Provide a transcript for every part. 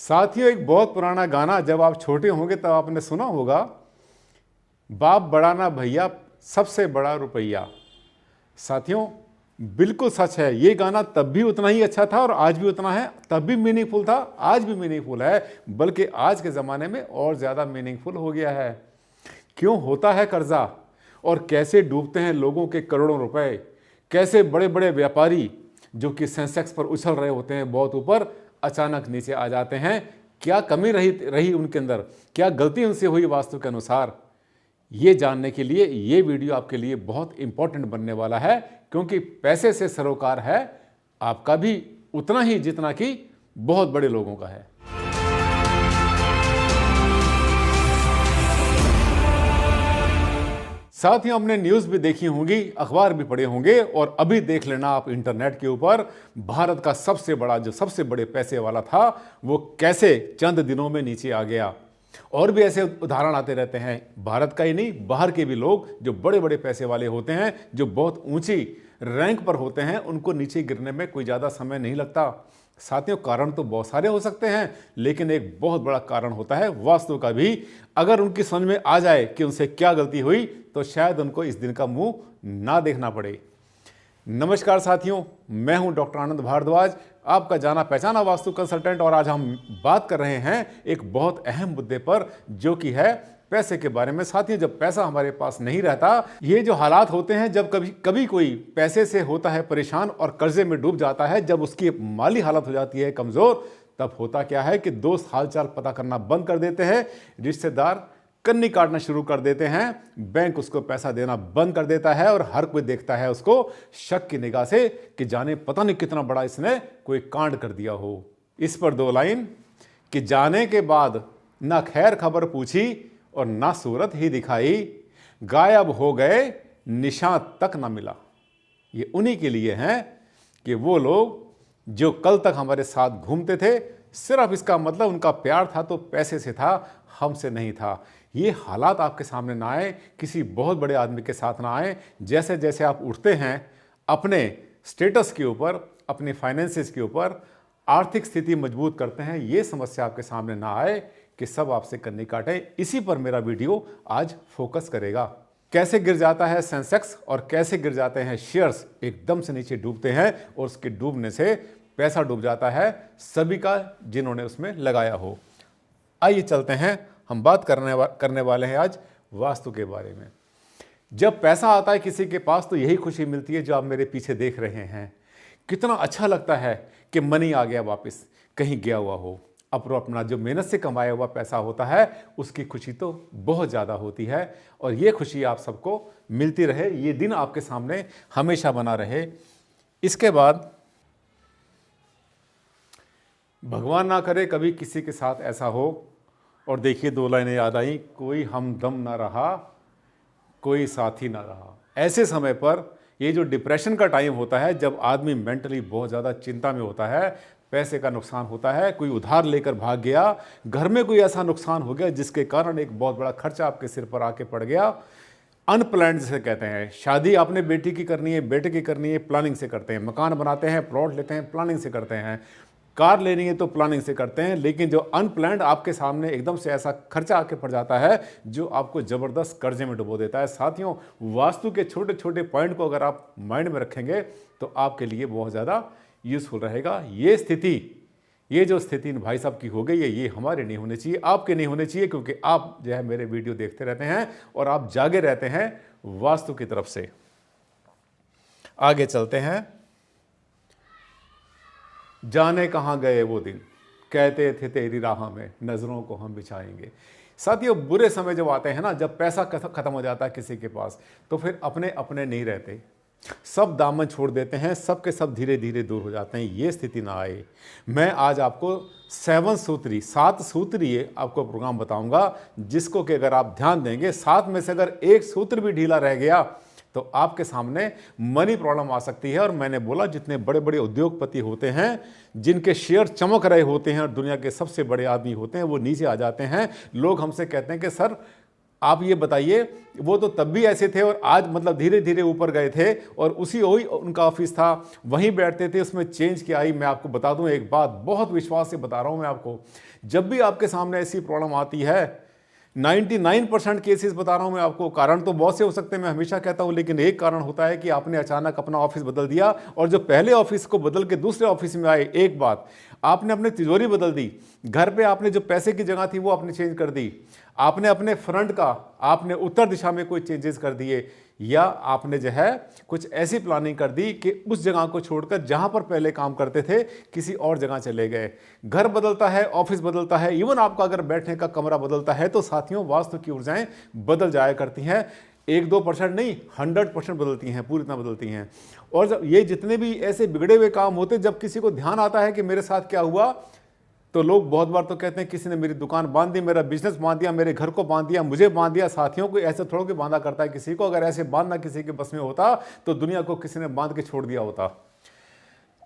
साथियों, एक बहुत पुराना गाना जब आप छोटे होंगे तब आपने सुना होगा, बाप बड़ा ना भैया सबसे बड़ा रुपया। साथियों, बिल्कुल सच है। ये गाना तब भी उतना ही अच्छा था और आज भी उतना है। तब भी मीनिंगफुल था, आज भी मीनिंगफुल है, बल्कि आज के ज़माने में और ज़्यादा मीनिंगफुल हो गया है। क्यों होता है कर्जा और कैसे डूबते हैं लोगों के करोड़ों रुपए, कैसे बड़े बड़े व्यापारी जो कि सेंसेक्स पर उछल रहे होते हैं बहुत ऊपर, अचानक नीचे आ जाते हैं। क्या कमी रही उनके अंदर, क्या गलती उनसे हुई वास्तु के अनुसार, ये जानने के लिए ये वीडियो आपके लिए बहुत इंपॉर्टेंट बनने वाला है। क्योंकि पैसे से सरोकार है आपका भी उतना ही जितना कि बहुत बड़े लोगों का है। साथ ही हमने न्यूज़ भी देखी होंगी, अखबार भी पढ़े होंगे, और अभी देख लेना आप इंटरनेट के ऊपर, भारत का सबसे बड़ा जो सबसे बड़े पैसे वाला था वो कैसे चंद दिनों में नीचे आ गया। और भी ऐसे उदाहरण आते रहते हैं, भारत का ही नहीं बाहर के भी लोग जो बड़े बड़े पैसे वाले होते हैं, जो बहुत ऊंची रैंक पर होते हैं, उनको नीचे गिरने में कोई ज़्यादा समय नहीं लगता। साथियों, कारण तो बहुत सारे हो सकते हैं, लेकिन एक बहुत बड़ा कारण होता है वास्तु का भी। अगर उनकी समझ में आ जाए कि उनसे क्या गलती हुई तो शायद उनको इस दिन का मुंह ना देखना पड़े। नमस्कार साथियों, मैं हूं डॉक्टर आनंद भारद्वाज, आपका जाना पहचाना वास्तु कंसल्टेंट, और आज हम बात कर रहे हैं एक बहुत अहम मुद्दे पर, जो कि है पैसे के बारे में। साथियों, जब पैसा हमारे पास नहीं रहता, ये जो हालात होते हैं, जब कभी कभी कोई पैसे से होता है परेशान और कर्जे में डूब जाता है, जब उसकी माली हालत हो जाती है कमजोर, तब होता क्या है कि दोस्त हालचाल पता करना बंद कर देते हैं, रिश्तेदार कन्नी काटना शुरू कर देते हैं, बैंक उसको पैसा देना बंद कर देता है, और हर कोई देखता है उसको शक की निगाह से कि जाने पता नहीं कितना बड़ा इसने कोई कांड कर दिया हो। इस पर दो लाइन कि जाने के बाद ना खैर खबर पूछी और ना सूरत ही दिखाई, गायब हो गए निशान तक ना मिला। ये उन्हीं के लिए हैं कि वो लोग जो कल तक हमारे साथ घूमते थे, सिर्फ इसका मतलब उनका प्यार था तो पैसे से था, हमसे नहीं था। ये हालात आपके सामने ना आए, किसी बहुत बड़े आदमी के साथ ना आए। जैसे जैसे आप उठते हैं अपने स्टेटस के ऊपर, अपने फाइनेंसेस के ऊपर, आर्थिक स्थिति मजबूत करते हैं, ये समस्या आपके सामने ना आए कि सब आपसे कन्नी काटे। इसी पर मेरा वीडियो आज फोकस करेगा। कैसे गिर जाता है सेंसेक्स और कैसे गिर जाते हैं शेयर्स, एकदम से नीचे डूबते हैं और उसके डूबने से पैसा डूब जाता है सभी का जिन्होंने उसमें लगाया हो। आइए चलते हैं, हम बात करने वाले हैं आज वास्तु के बारे में। जब पैसा आता है किसी के पास तो यही खुशी मिलती है जो आप मेरे पीछे देख रहे हैं। कितना अच्छा लगता है कि मनी आ गया, वापस कहीं गया हुआ हो। अपना जो मेहनत से कमाया हुआ पैसा होता है उसकी खुशी तो बहुत ज़्यादा होती है, और ये खुशी आप सबको मिलती रहे, ये दिन आपके सामने हमेशा बना रहे। इसके बाद भगवान ना करे कभी किसी के साथ ऐसा हो, और देखिए दो लाइनें याद आई, कोई हमदम ना रहा, कोई साथी ना रहा। ऐसे समय पर ये जो डिप्रेशन का टाइम होता है, जब आदमी मेंटली बहुत ज़्यादा चिंता में होता है, पैसे का नुकसान होता है, कोई उधार लेकर भाग गया, घर में कोई ऐसा नुकसान हो गया जिसके कारण एक बहुत बड़ा खर्चा आपके सिर पर आके पड़ गया। अनप्लान्ड जिसे कहते हैं, शादी आपने बेटी की करनी है, बेटे की करनी है, प्लानिंग से करते हैं। मकान बनाते हैं, प्लॉट लेते हैं, प्लानिंग से करते हैं। कार लेनी है तो प्लानिंग से करते हैं। लेकिन जो अनप्लान्ड आपके सामने एकदम से ऐसा खर्चा आके पड़ जाता है जो आपको ज़बरदस्त कर्जे में डुबो देता है। साथियों, वास्तु के छोटे छोटे पॉइंट को अगर आप माइंड में रखेंगे तो आपके लिए बहुत ज़्यादा यूजफुल रहेगा। ये जो स्थिति भाई साहब की हो गई है, ये हमारे नहीं होने चाहिए, आपके नहीं होने चाहिए, क्योंकि आप जो है मेरे वीडियो देखते रहते हैं और आप जागे रहते हैं वास्तु की तरफ से। आगे चलते हैं। जाने कहाँ गए वो दिन, कहते थे तेरी राह में नज़रों को हम बिछाएंगे। साथियों, बुरे समय जब आते हैं ना, जब पैसा खत्म हो जाता है किसी के पास, तो फिर अपने अपने नहीं रहते, सब दामन छोड़ देते हैं, सब के सब धीरे धीरे दूर हो जाते हैं। ये स्थिति ना आए। मैं आज आपको 7 सूत्रीय आपको प्रोग्राम बताऊंगा, जिसको कि अगर आप ध्यान देंगे, 7 में से अगर एक सूत्र भी ढीला रह गया तो आपके सामने मनी प्रॉब्लम आ सकती है। और मैंने बोला, जितने बड़े बड़े उद्योगपति होते हैं, जिनके शेयर चमक रहे होते हैं और दुनिया के सबसे बड़े आदमी होते हैं, वो नीचे आ जाते हैं। लोग हमसे कहते हैं कि सर आप ये बताइए, वो तो तब भी ऐसे थे और आज मतलब धीरे धीरे ऊपर गए थे, और उसी वही उनका ऑफिस था, वहीं बैठते थे। उसमें चेंज क्या आई, मैं आपको बता दूं एक बात, बहुत विश्वास से बता रहा हूं मैं आपको, जब भी आपके सामने ऐसी प्रॉब्लम आती है, 99% केसेस बता रहा हूं मैं आपको, कारण तो बहुत से हो सकते हैं, मैं हमेशा कहता हूं, लेकिन एक कारण होता है कि आपने अचानक अपना ऑफिस बदल दिया, और जो पहले ऑफिस को बदल के दूसरे ऑफिस में आए, एक बात, आपने अपनी तिजोरी बदल दी, घर पे आपने जो पैसे की जगह थी वो आपने चेंज कर दी, आपने अपने फ्रंट का आपने उत्तर दिशा में कोई चेंजेस कर दिए, या आपने जो है कुछ ऐसी प्लानिंग कर दी कि उस जगह को छोड़कर जहां पर पहले काम करते थे किसी और जगह चले गए। घर बदलता है, ऑफिस बदलता है, इवन आपका अगर बैठने का कमरा बदलता है, तो साथियों वास्तु की ऊर्जाएं बदल जाया करती हैं। 1-2% नहीं, 100% बदलती हैं, पूरी तरह बदलती हैं। और जब ये जितने भी ऐसे बिगड़े हुए काम होते, जब किसी को ध्यान आता है कि मेरे साथ क्या हुआ, तो लोग बहुत बार तो कहते हैं किसी ने मेरी दुकान बांध दी, मेरा बिजनेस बांध दिया, मेरे घर को बांध दिया, मुझे बांध दिया। साथियों को ऐसे थोड़ा कि बांधा करता है किसी को, अगर ऐसे बांधना किसी के बस में होता तो दुनिया को किसी ने बांध के छोड़ दिया होता।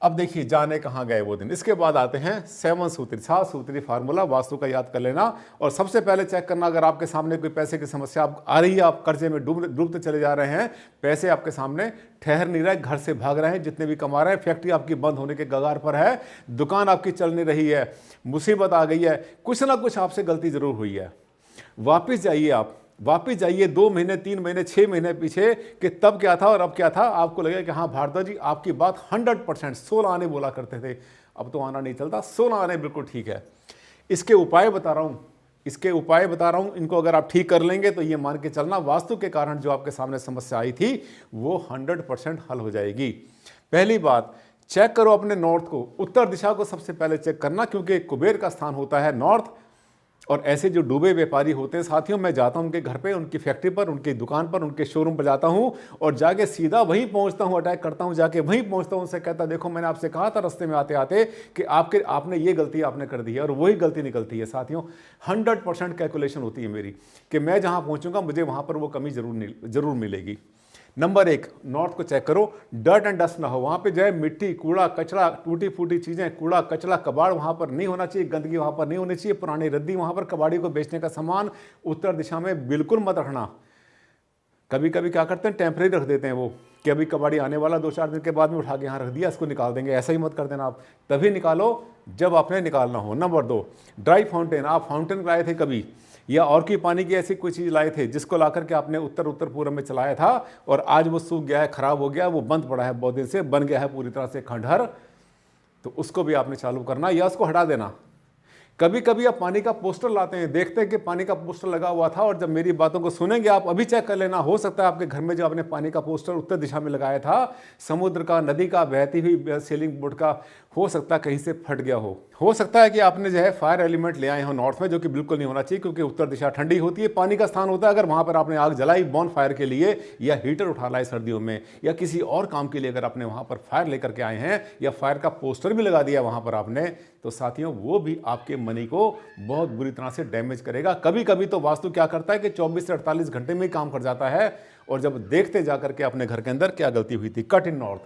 अब देखिए जाने कहाँ गए वो दिन। इसके बाद आते हैं 7 सूत्री, 7 सूत्री फार्मूला वास्तु का याद कर लेना। और सबसे पहले चेक करना, अगर आपके सामने कोई पैसे की समस्या आ रही है, आप कर्जे में डूबते चले जा रहे हैं, पैसे आपके सामने ठहर नहीं रहे, घर से भाग रहे हैं, जितने भी कमा रहे हैं, फैक्ट्री आपकी बंद होने के कगार पर है, दुकान आपकी चल नहीं रही है, मुसीबत आ गई है, कुछ ना कुछ आपसे गलती जरूर हुई है, वापिस जाइए। आप वापिस जाइए 2 महीने, 3 महीने, 6 महीने पीछे कि तब क्या था और अब क्या था। आपको लगेगा कि हाँ भारद्वाज जी आपकी बात 100%, 16 आने बोला करते थे, अब तो आना नहीं चलता, 16 आने बिल्कुल ठीक है। इसके उपाय बता रहा हूं, इसके उपाय बता रहा हूं, इनको अगर आप ठीक कर लेंगे तो ये मान के चलना वास्तु के कारण जो आपके सामने समस्या आई थी वो 100% हल हो जाएगी। पहली बात, चेक करो अपने नॉर्थ को, उत्तर दिशा को सबसे पहले चेक करना, क्योंकि कुबेर का स्थान होता है नॉर्थ। और ऐसे जो डूबे व्यापारी होते हैं साथियों, मैं जाता हूं उनके घर पे, उनकी फैक्ट्री पर, उनकी दुकान पर, उनके शोरूम पर जाता हूं और जाके सीधा वहीं पहुंचता हूं, अटैक करता हूं, जाके वहीं पहुंचता हूं, उनसे कहता देखो मैंने आपसे कहा था रास्ते में आते आते कि आपने ये गलती आपने कर दी है, और वही गलती निकलती है साथियों। 100% कैलकुलेशन होती है मेरी कि मैं जहां पहुंचूंगा मुझे वहां पर वो कमी जरूर मिलेगी। नंबर 1, नॉर्थ को चेक करो, डर्ट एंड डस्ट ना हो, वहां पे जो है मिट्टी, कूड़ा कचरा, टूटी फूटी चीजें, कूड़ा कचरा, कबाड़ वहां पर नहीं होना चाहिए, गंदगी वहां पर नहीं होनी चाहिए, पुरानी रद्दी वहां पर, कबाड़ी को बेचने का सामान उत्तर दिशा में बिल्कुल मत रखना। कभी कभी क्या करते हैं, टेम्परेरी रख देते हैं वो कि अभी कबाड़ी आने वाला, 2-4 दिन के बाद में उठा के यहाँ रख दिया, इसको निकाल देंगे। ऐसा ही मत कर देना, आप तभी निकालो जब आपने निकालना हो। नंबर 2, ड्राई फाउंटेन, आप फाउंटेन लाए थे कभी, या और की पानी की ऐसी कोई चीज़ लाए थे जिसको लाकर के आपने उत्तर पूर्व में चलाया था और आज वो सूख गया है, खराब हो गया, वो बंद पड़ा है बहुत दिन से, बन गया है पूरी तरह से खंडहर, तो उसको भी आपने चालू करना या उसको हटा देना। कभी कभी आप पानी का पोस्टर लाते हैं, देखते हैं कि पानी का पोस्टर लगा हुआ था, और जब मेरी बातों को सुनेंगे आप अभी चेक कर लेना, हो सकता है आपके घर में जो आपने पानी का पोस्टर उत्तर दिशा में लगाया था, समुद्र का, नदी का, बहती हुई सेलिंग बोट का, हो सकता है कहीं से फट गया हो सकता है कि आपने जो है फायर एलिमेंट ले आए हो नॉर्थ में, जो कि बिल्कुल नहीं होना चाहिए, क्योंकि उत्तर दिशा ठंडी होती है, पानी का स्थान होता है। अगर वहां पर आपने आग जलाई बॉन फायर के लिए, या हीटर उठा लाए सर्दियों में, या किसी और काम के लिए अगर आपने वहां पर फायर लेकर के आए हैं, या फायर का पोस्टर भी लगा दिया वहां पर आपने, तो साथियों वो भी आपके मनी को बहुत बुरी तरह से डैमेज करेगा। कभी कभी तो वास्तु क्या करता है कि 24 से 48 घंटे में ही काम कर जाता है, और जब देखते जाकर के अपने घर के अंदर क्या गलती हुई थी। कट इन नॉर्थ,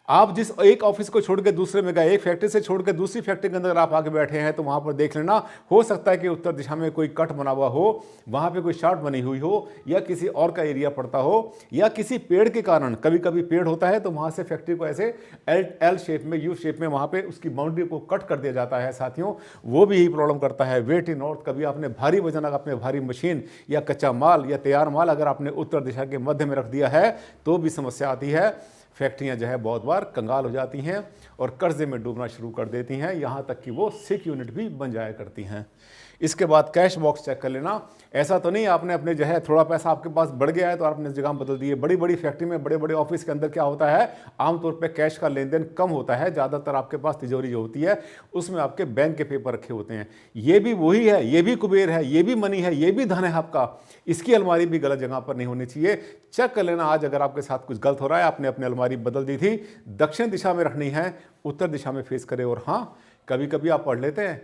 आप जिस एक ऑफिस को छोड़ के दूसरे में गए, एक फैक्ट्री से छोड़ के दूसरी फैक्ट्री के अंदर आप आके बैठे हैं, तो वहां पर देख लेना, हो सकता है कि उत्तर दिशा में कोई कट बना हुआ हो, वहां पे कोई शार्ट बनी हुई हो, या किसी और का एरिया पड़ता हो, या किसी पेड़ के कारण, कभी कभी पेड़ होता है तो वहां से फैक्ट्री को ऐसे एल शेप में, यू शेप में वहां पे उसकी बाउंड्री को कट कर दिया जाता है साथियों, वो भी यही प्रॉब्लम करता है। वेट इन नॉर्थ, कभी आपने भारी वजन, अपने भारी मशीन या कच्चा माल या तैयार माल अगर आपने उत्तर दिशा के मध्य में रख दिया है तो भी समस्या आती है। फैक्ट्रियां जो है बहुत बार कंगाल हो जाती हैं और कर्जे में डूबना शुरू कर देती हैं, यहाँ तक कि वो सिक यूनिट भी बन जाया करती हैं। इसके बाद कैश बॉक्स चेक कर लेना। ऐसा तो नहीं आपने अपने जो है थोड़ा पैसा आपके पास बढ़ गया है तो आपने जगह बदल दी है। बड़ी बड़ी फैक्ट्री में, बड़े बड़े ऑफिस के अंदर क्या होता है, आमतौर पे कैश का लेन देन कम होता है। ज़्यादातर आपके पास तिजोरी जो होती है उसमें आपके बैंक के पेपर रखे होते हैं। ये भी वही है, ये भी कुबेर है, ये भी मनी है, ये भी धन है आपका। इसकी अलमारी भी गलत जगह पर नहीं होनी चाहिए। चेक कर लेना आज अगर आपके साथ कुछ गलत हो रहा है, आपने अपनी अलमारी बदल दी थी, दक्षिण दिशा में रखनी है, उत्तर दिशा में फेस करे। और हाँ, कभी कभी आप पढ़ लेते हैं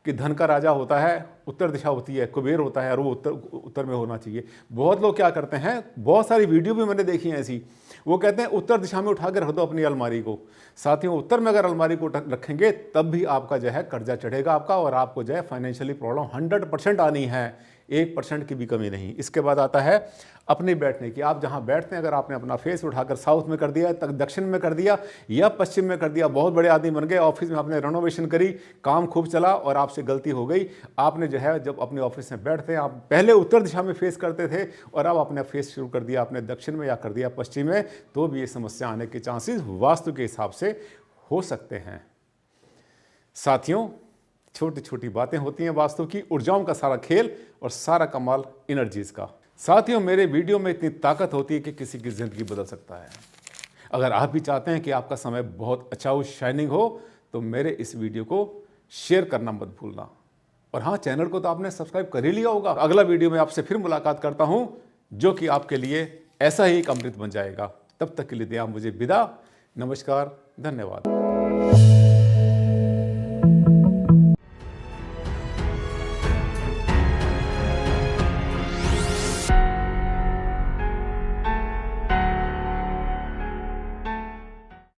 कि धन का राजा होता है उत्तर दिशा होती है, कुबेर होता है और वो उत्तर में होना चाहिए। बहुत लोग क्या करते हैं, बहुत सारी वीडियो भी मैंने देखी हैं ऐसी, वो कहते हैं उत्तर दिशा में उठा के रख दो अपनी अलमारी को। साथियों, उत्तर में अगर अलमारी को रखेंगे तब भी आपका जो है कर्जा चढ़ेगा आपका, और आपको जो है फाइनेंशियली प्रॉब्लम 100% आनी है, 1% की भी कमी नहीं। इसके बाद आता है अपने बैठने की। आप जहां बैठते हैं, अगर आपने अपना फेस उठाकर साउथ में कर दिया, तक दक्षिण में कर दिया या पश्चिम में कर दिया, बहुत बड़े आदमी बन गए, ऑफिस में आपने रेनोवेशन करी, काम खूब चला और आपसे गलती हो गई। आपने जो है जब अपने ऑफिस में बैठते हैं, आप पहले उत्तर दिशा में फेस करते थे और अब आपने फेस शुरू कर दिया आपने दक्षिण में या कर दिया पश्चिम में, तो भी ये समस्या आने के चांसेस वास्तु के हिसाब से हो सकते हैं। साथियों, छोटी छोटी बातें होती हैं वास्तु की, ऊर्जाओं का सारा खेल और सारा कमाल एनर्जीज का। साथियों, मेरे वीडियो में इतनी ताकत होती है कि किसी की जिंदगी बदल सकता है। अगर आप भी चाहते हैं कि आपका समय बहुत अच्छा हो, शाइनिंग हो, तो मेरे इस वीडियो को शेयर करना मत भूलना। और हाँ, चैनल को तो आपने सब्सक्राइब कर ही लिया होगा। अगला वीडियो में आपसे फिर मुलाकात करता हूं, जो कि आपके लिए ऐसा ही एक अमृत बन जाएगा। तब तक के लिए दिया मुझे विदा। नमस्कार, धन्यवाद।